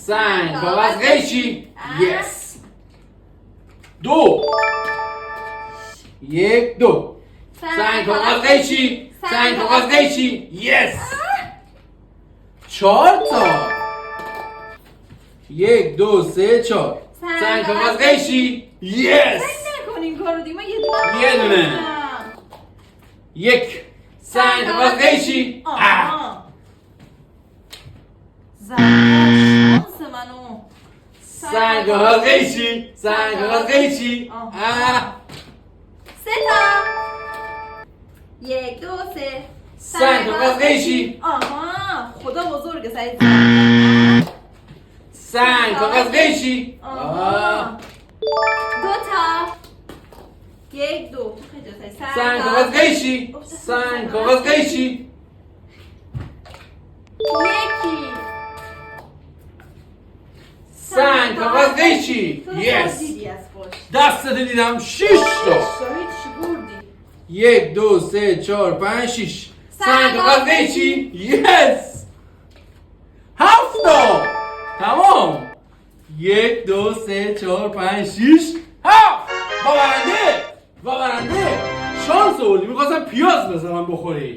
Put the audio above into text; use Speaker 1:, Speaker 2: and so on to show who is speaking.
Speaker 1: سنگ کاغذ قیچی یس 2 1 2 سنگ کاغذ قیچی سنگ کاغذ قیچی یس 4 تا 1 2 3 4 سنگ کاغذ قیچی یس
Speaker 2: نکن این کارو دیگه. من
Speaker 1: یه دونه 1 سنگ کاغذ قیچی
Speaker 2: شانس منو.
Speaker 1: سنگ کاغذ قیچی سنگ کاغذ قیچی
Speaker 2: 3 تا 1 2 3
Speaker 1: سنگ کاغذ قیچی
Speaker 2: خدا بزرگه سعید.
Speaker 1: سنگ کاغذ قیچی
Speaker 2: 2 تا 1 2
Speaker 1: سنگ کاغذ قیچی سنگ کاغذ قیچی
Speaker 2: یکی
Speaker 1: سنگ کاغذ قیچی یس
Speaker 2: دیدی از پشت.
Speaker 1: دستت دیدم 6 تا
Speaker 2: هیچ بردی.
Speaker 1: 1 2 3 4 5 6 سنگ کاغذ قیچی یس 7 تا تمام 1 2 3 4 5 6 7 با برنده شانس آوردی. میخواستم پیاز بزنم بخوری.